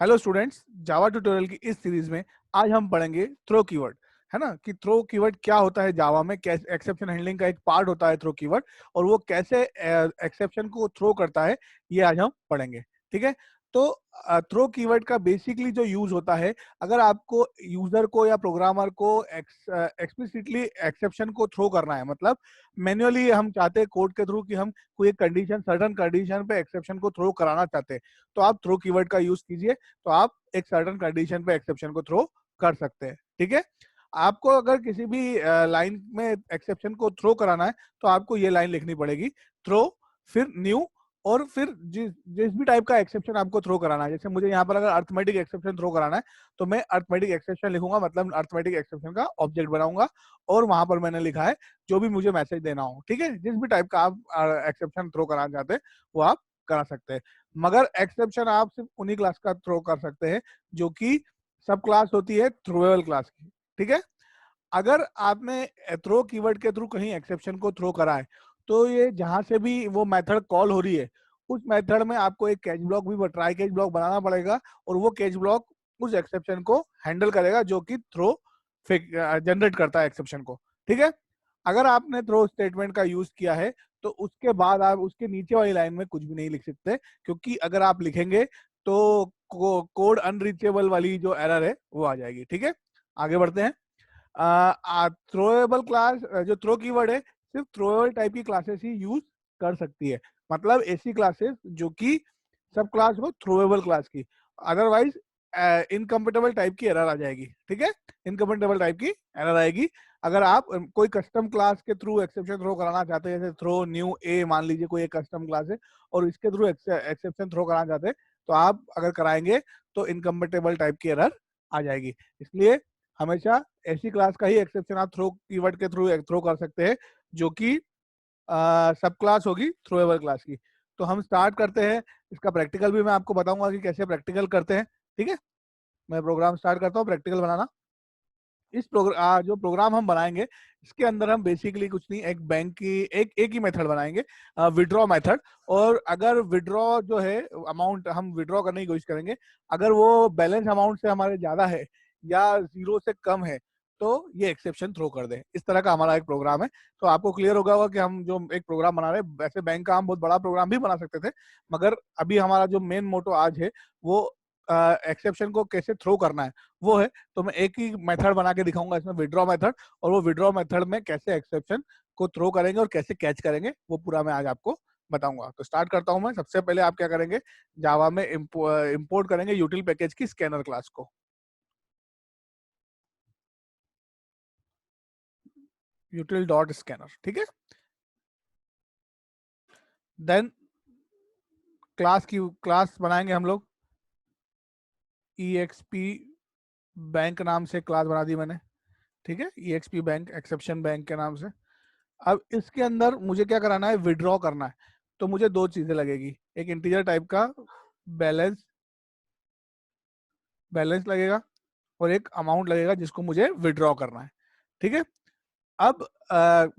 Hello students, जावा tutorial की इस series में आज हम पढ़ेंगे थ्रो कीवर्ड। है ना कि थ्रो कीवर्ड क्या होता है, जावा में कैसे एक्सेप्शन हैंडलिंग का एक पार्ट होता है थ्रो कीवर्ड, और वो कैसे एक्सेप्शन को थ्रो करता है, ये आज हम पढ़ेंगे। ठीक है, तो थ्रो कीवर्ड का बेसिकली जो यूज होता है, अगर आपको यूजर को या प्रोग्रामर को एक्सप्लिसिटली एक्सेप्शन को थ्रो करना है, मतलब मैन्युअली हम चाहते हैं कोड के थ्रू कि हम कोई कंडीशन, सर्टन कंडीशन पे एक्सेप्शन को थ्रो कराना चाहते हैं, तो आप थ्रो कीवर्ड का यूज कीजिए, तो आप एक सर्टेन कंडीशन पे एक्सेप्शन को थ्रो कर सकते हैं। ठीक है, आपको अगर किसी भी लाइन में एक्सेप्शन को थ्रो कराना है, तो आपको ये लाइन लिखनी पड़ेगी, थ्रो, फिर न्यू, और फिर जिस जिस भी टाइप का एक्सेप्शन आपको थ्रो कराना है। जैसे मुझे यहाँ पर अगर अर्थमेटिक एक्सेप्शन थ्रो कराना है, तो मैं अर्थमेटिक एक्सेप्शन लिखूंगा, मतलब अर्थमेटिक एक्सेप्शन का ऑब्जेक्ट बनाऊंगा, और वहां पर मैंने लिखा है जो भी मुझे मैसेज देना हो। ठीक है, जिस भी टाइप का आप एक्सेप्शन थ्रो कराना चाहते हैं वो आप करा सकते हैं, मगर एक्सेप्शन आप सिर्फ उन्हीं क्लास का थ्रो कर सकते हैं जो कि सब क्लास होती है थ्रोएबल क्लास की। ठीक है, अगर आपने थ्रो कीवर्ड के थ्रू कहीं एक्सेप्शन को थ्रो करा है, तो ये जहां से भी वो मेथड कॉल हो रही है, उस मेथड में आपको एक कैच ब्लॉक भी, ट्राई कैच ब्लॉक बनाना पड़ेगा, और वो कैच ब्लॉक उस एक्सेप्शन को हैंडल करेगा जो कि थ्रो जनरेट करता है एक्सेप्शन को। ठीक है, अगर आपने थ्रो स्टेटमेंट का यूज किया है, तो उसके बाद आप उसके नीचे वाली लाइन में कुछ भी नहीं लिख सकते, क्योंकि अगर आप लिखेंगे तो कोड अनरीचेबल वाली जो एरर है वो आ जाएगी। ठीक है, आगे बढ़ते हैं। थ्रोएबल क्लास, जो थ्रो कीवर्ड है, सिर्फ थ्रोएबल टाइप की क्लासेस ही यूज कर सकती है, मतलब ऐसी क्लासेस जो कि सब क्लास हो थ्रोएबल क्लास की, अदरवाइज इनकम्पेटेबल टाइप की एरर आ जाएगी। ठीक है, इनकम्पेटेबल टाइप की एरर आएगी अगर आप कोई कस्टम क्लास के थ्रू एक्सेप्शन थ्रो कराना चाहते हैं, जैसे थ्रो न्यू ए, मान लीजिए कोई एक कस्टम क्लास है और इसके थ्रू एक्सेप्शन थ्रो कराना चाहते हैं, तो आप अगर कराएंगे तो इनकम्पेटेबल टाइप की एरर आ जाएगी। इसलिए हमेशा ऐसी क्लास का ही एक्सेप्शन आप थ्रो कीवर्ड के थ्रू थ्रो कर सकते हैं जो कि सब क्लास होगी थ्रोएबल क्लास की। तो हम स्टार्ट करते हैं, इसका प्रैक्टिकल भी मैं आपको बताऊंगा कि कैसे प्रैक्टिकल करते हैं। ठीक है, मैं प्रोग्राम स्टार्ट करता हूँ प्रैक्टिकल बनाना। इस प्रोग्राम, जो प्रोग्राम हम बनाएंगे, इसके अंदर हम बेसिकली कुछ नहीं, एक बैंक की एक ही मेथड बनाएंगे, विड्रॉ मेथड। और अगर विड्रॉ जो है अमाउंट हम विड्रॉ करने की कोशिश करेंगे, अगर वो बैलेंस अमाउंट से हमारे ज्यादा है या जीरो से कम है, तो ये एक्सेप्शन थ्रो कर दे। इस तरह का हमारा एक प्रोग्राम है। तो आपको क्लियर होगा कि हम जो एक प्रोग्राम बना रहे हैं, वैसे बैंक का हम बहुत बड़ा प्रोग्राम भी बना सकते थे, मगर अभी हमारा जो मेन मोटो आज है वो एक्सेप्शन को कैसे थ्रो करना है वो है। तो मैं एक ही मेथड बना के दिखाऊंगा इसमें, विड्रॉ मेथड, और वो विड्रॉ मेथड में कैसे एक्सेप्शन को थ्रो करेंगे और कैसे कैच करेंगे, वो पूरा मैं आज आपको बताऊंगा। तो स्टार्ट करता हूं मैं। सबसे पहले आप क्या करेंगे, जावा में इंपोर्ट करेंगे यूटिल पैकेज की स्कैनर क्लास को, यूटिल डॉट स्कैनर। ठीक है, देन क्लास बनाएंगे हम लोग, EXP बैंक नाम से क्लास बना दी मैंने। ठीक है, EXP बैंक, एक्सेप्शन बैंक के नाम से। अब इसके अंदर मुझे क्या कराना है, विड्रॉ करना है। तो मुझे दो चीजें लगेगी, एक इंटीजर टाइप का बैलेंस बैलेंस लगेगा, और एक अमाउंट लगेगा जिसको मुझे विड्रॉ करना है। ठीक है, अब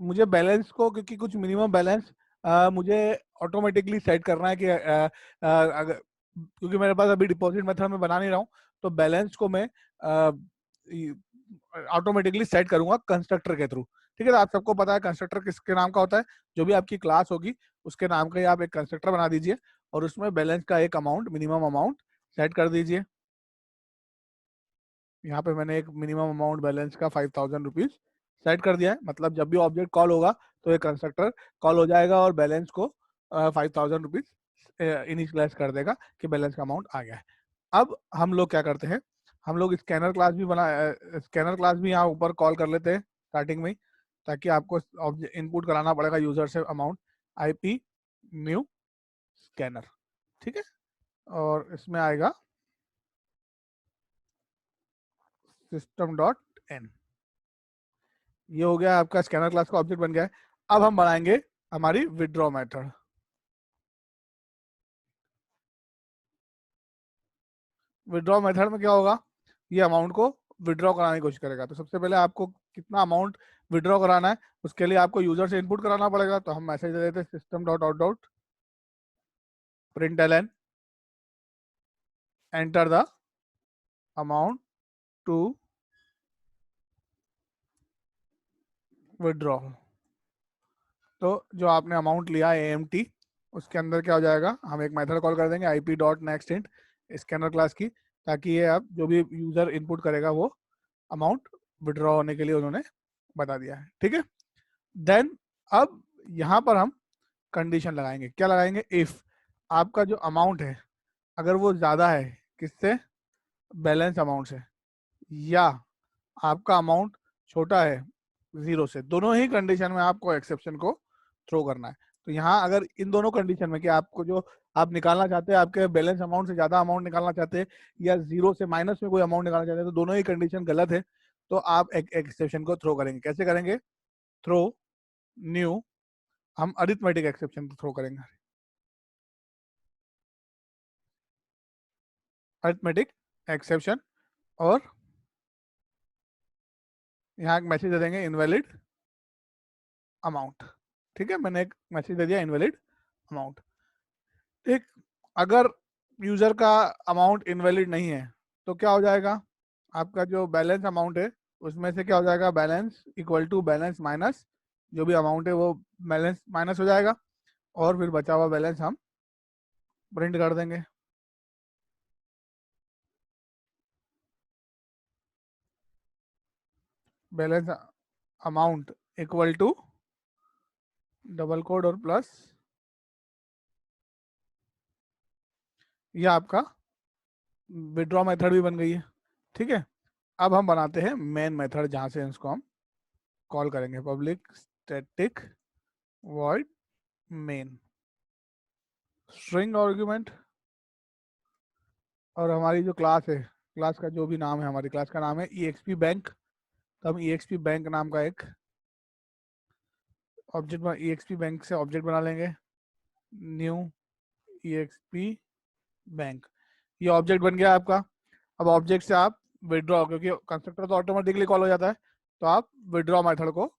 मुझे बैलेंस को, क्योंकि कुछ मिनिमम बैलेंस मुझे ऑटोमेटिकली सेट करना है कि अगर, क्योंकि मेरे पास अभी डिपॉजिट मेथड में बना नहीं रहा हूँ, तो बैलेंस को मैं ऑटोमेटिकली सेट करूंगा कंस्ट्रक्टर के थ्रू। ठीक है, तो आप सबको पता है कंस्ट्रक्टर किसके नाम का होता है, जो भी आपकी क्लास होगी उसके नाम का ही आप एक कंस्ट्रक्टर बना दीजिए, और उसमें बैलेंस का एक अमाउंट, मिनिमम अमाउंट सेट कर दीजिए। यहाँ पे मैंने एक मिनिमम अमाउंट बैलेंस का 5000 रुपीज सेट कर दिया है, मतलब जब भी ऑब्जेक्ट कॉल होगा तो ये कंस्ट्रक्टर कॉल हो जाएगा और बैलेंस को 5000 रुपीज इनिशियलाइज कर देगा कि बैलेंस का अमाउंट आ गया है। अब हम लोग क्या करते हैं, हम लोग स्कैनर क्लास भी यहाँ ऊपर कॉल कर लेते हैं स्टार्टिंग में ही, ताकि आपको इनपुट कराना पड़ेगा यूजर से अमाउंट, IP न्यू स्कैनर। ठीक है, और इसमें आएगा system.n। ये हो गया आपका स्कैनर क्लास का ऑब्जेक्ट बन गया है। अब हम बनाएंगे हमारी विड्रॉ मेथड। विड्रॉ मेथड में क्या होगा, ये अमाउंट को विड्रॉ कराने की कोशिश करेगा। तो सबसे पहले आपको कितना अमाउंट विड्रॉ कराना है, उसके लिए आपको यूजर से इनपुट कराना पड़ेगा। तो हम मैसेज दे देते हैं system.out.println enter the amount to withdraw. तो जो आपने अमाउंट लिया है AMT, उसके अंदर क्या हो जाएगा, हम एक मेथड कॉल कर देंगे IP dot next int scanner class की, ताकि ये आप जो भी यूजर इनपुट करेगा वो अमाउंट विड्रॉ होने के लिए उन्होंने बता दिया है। ठीक है, देन अब यहाँ पर हम कंडीशन लगाएंगे। क्या लगाएंगे, इफ आपका जो अमाउंट है अगर वो ज़्यादा है किससे, बैलेंस अमाउंट से, या आपका अमाउंट छोटा है 0 से, दोनों ही कंडीशन में आपको एक्सेप्शन को थ्रो करना है। तो यहाँ अगर इन दोनों कंडीशन में कि आपको जो आप निकालना चाहते हैं, आपके बैलेंस अमाउंट से ज़्यादा अमाउंट निकालना चाहते हैं, या 0 से माइनस में कोई अमाउंट निकालना चाहते हैं, तो दोनों ही कंडीशन गलत है, तो आप एक एक्सेप्शन को थ्रो करेंगे। कैसे करेंगे, थ्रो न्यू, हम अरिथमेटिक एक्सेप्शन थ्रो करेंगे। अरिथमेटिक एक्सेप्शन, और यहाँ एक मैसेज दे देंगे इनवैलिड अमाउंट। ठीक है, मैंने एक मैसेज दे दिया इनवैलिड अमाउंट। ठीक, अगर यूजर का अमाउंट इनवैलिड नहीं है तो क्या हो जाएगा, आपका जो बैलेंस अमाउंट है उसमें से क्या हो जाएगा, balance equal to balance minus जो भी अमाउंट है वो बैलेंस माइनस हो जाएगा, और फिर बचा हुआ बैलेंस हम प्रिंट कर देंगे। Balance amount equal to double quote और प्लस, ये आपका विड्रॉ मेथड भी बन गई है। ठीक है, अब हम बनाते हैं मेन मेथड जहां से इसको हम कॉल करेंगे, public static void main string argument, और हमारी जो क्लास है, क्लास का जो भी नाम है, हमारी क्लास का नाम है EXP बैंक। तो हम EXP बैंक नाम का एक ऑब्जेक्ट EXP बैंक से ऑब्जेक्ट बना लेंगे, न्यू EXP बैंक। ये ऑब्जेक्ट बन गया आपका। अब ऑब्जेक्ट से आप विड्रॉ, क्योंकि कंस्ट्रक्टर तो ऑटोमेटिकली कॉल हो जाता है, तो आप विड्रॉ मेथड को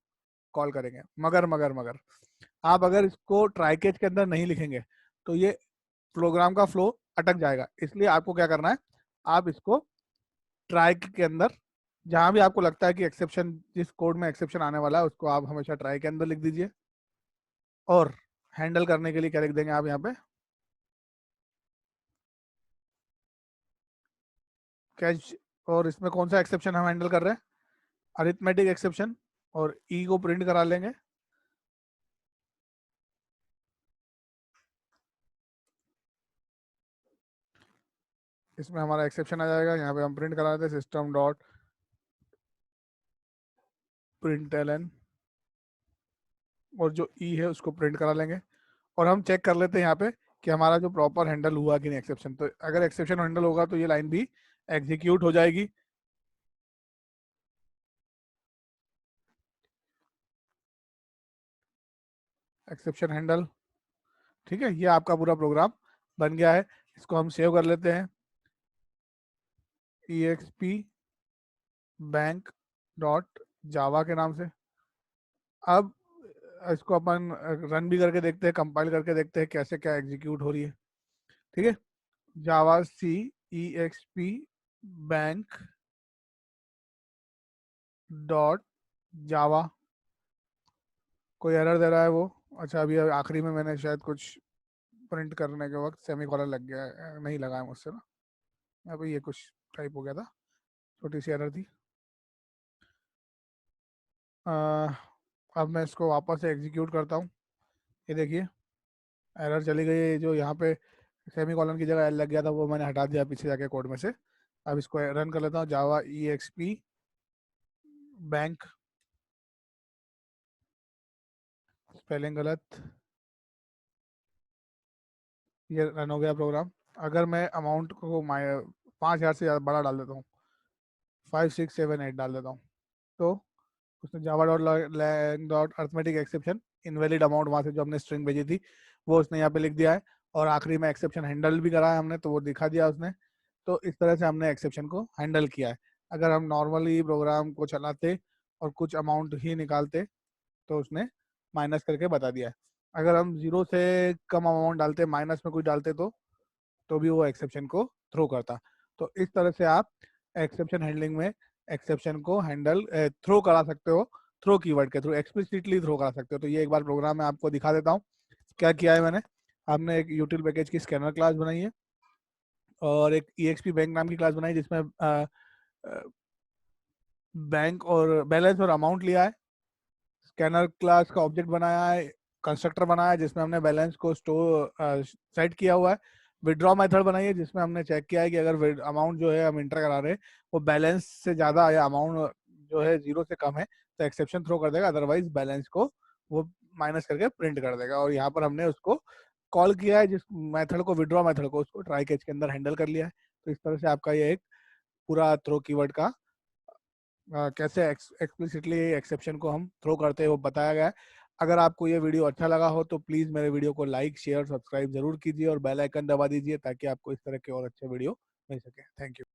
कॉल करेंगे। मगर मगर मगर आप अगर इसको ट्राई कैच के अंदर नहीं लिखेंगे तो ये प्रोग्राम का फ्लो अटक जाएगा। इसलिए आपको क्या करना है, आप इसको ट्राई के अंदर, जहां भी आपको लगता है कि एक्सेप्शन, जिस कोड में एक्सेप्शन आने वाला है उसको आप हमेशा ट्राई के अंदर लिख दीजिए। और हैंडल करने के लिए क्या लिख देंगे आप यहाँ पे, कैच। और इसमें कौन सा एक्सेप्शन हम हैंडल कर रहे हैं, अरिथमेटिक एक्सेप्शन, और ई को प्रिंट करा लेंगे। इसमें हमारा एक्सेप्शन आ जाएगा, यहाँ पे हम प्रिंट करा देते हैं सिस्टम डॉट प्रिंटलन, और जो ई है उसको प्रिंट करा लेंगे। और हम चेक कर लेते हैं यहाँ पे कि हमारा जो प्रॉपर हैंडल हुआ कि नहीं एक्सेप्शन। तो अगर एक्सेप्शन हैंडल होगा तो ये लाइन भी एग्जीक्यूट हो जाएगी। एक्सेप्शन हैंडल, ठीक है, ये आपका पूरा प्रोग्राम बन गया है। इसको हम सेव कर लेते हैं EXP बैंक डॉट जावा के नाम से। अब इसको अपन रन भी करके देखते हैं, कंपाइल करके देखते हैं कैसे क्या एग्जीक्यूट हो रही है। ठीक है, जावा सी EXP बैंक डॉट जावा, कोई एरर दे रहा है वो। अच्छा, अभी आखिरी में मैंने शायद कुछ प्रिंट करने के वक्त सेमी कॉलर लग गया है, नहीं लगा है मुझसे ना, अभी ये कुछ टाइप हो गया था, छोटी सी एरर थी। अब मैं इसको वापस से एग्जीक्यूट करता हूँ। ये देखिए एरर चली गई है, जो यहाँ पे सेमी कॉलन की जगह एल लग गया था वो मैंने हटा दिया पीछे जाके कोड में से। अब इसको रन कर लेता हूँ, जावा EXP बैंक, स्पेलिंग गलत, ये रन हो गया प्रोग्राम। अगर मैं अमाउंट को 5,000 से ज़्यादा बड़ा डाल देता हूँ, 5678 डाल देता हूँ, तो उसने Java dot lang dot arithmetic exception invalid amount, वहाँ से जो हमने स्ट्रिंग भेजी थी वो उसने यहाँ पे लिख दिया है। और आखिरी में एक्सेप्शन हैंडल भी करा है हमने, तो वो दिखा दिया उसने। तो इस तरह से हमने एक्सेप्शन को हैंडल किया है। अगर हम नॉर्मली प्रोग्राम को चलाते और कुछ अमाउंट ही निकालते तो उसने माइनस करके बता दिया है। अगर हम 0 से कम अमाउंट डालते, माइनस में कुछ डालते तो भी वो एक्सेप्शन को थ्रो करता। तो इस तरह से आप एक्सेप्शन हैंडलिंग में एक्सेप्शन को हैंडल थ्रो करा सकते हो, थ्रो कीवर्ड के थ्रू एक्सप्लिसिटली थ्रो करा सकते हो। तो ये एक बार प्रोग्राम मैं आपको दिखा देता हूँ क्या किया है मैंने। हमने एक यूटिल पैकेज की स्कैनर क्लास बनाई है और एक EXP बैंक नाम की क्लास बनाई जिसमें बैंक और बैलेंस और अमाउंट लिया है। स्कैनर क्लास का ऑब्जेक्ट बनाया है, कंस्ट्रक्टर बनाया है जिसमें हमने बैलेंस को स्टोर सेट किया हुआ है। विड्रॉ मेथड बनाई है जिसमें हमने चेक किया है कि अगर अमाउंट जो है हम इंटर करा रहे हैं वो बैलेंस से ज़्यादा या अमाउंट जो है जीरो से कम है तो एक्सेप्शन थ्रो कर देगा, अदरवाइज बैलेंस को वो माइनस करके प्रिंट कर देगा। और यहाँ पर हमने उसको कॉल किया है, जिस मेथड को, विड्रॉ मेथड को, उसको ट्राई कैच के अंदर हैंडल कर लिया है। तो इस तरह से आपका ये एक पूरा थ्रो कीवर्ड का कैसे एक्सप्लिसिटली एक्सेप्शन को हम थ्रो करते हैं वो बताया गया है। अगर आपको ये वीडियो अच्छा लगा हो तो प्लीज़ मेरे वीडियो को लाइक, शेयर, सब्सक्राइब जरूर कीजिए और बेल आइकन दबा दीजिए ताकि आपको इस तरह के और अच्छे वीडियो मिल सके। Thank you.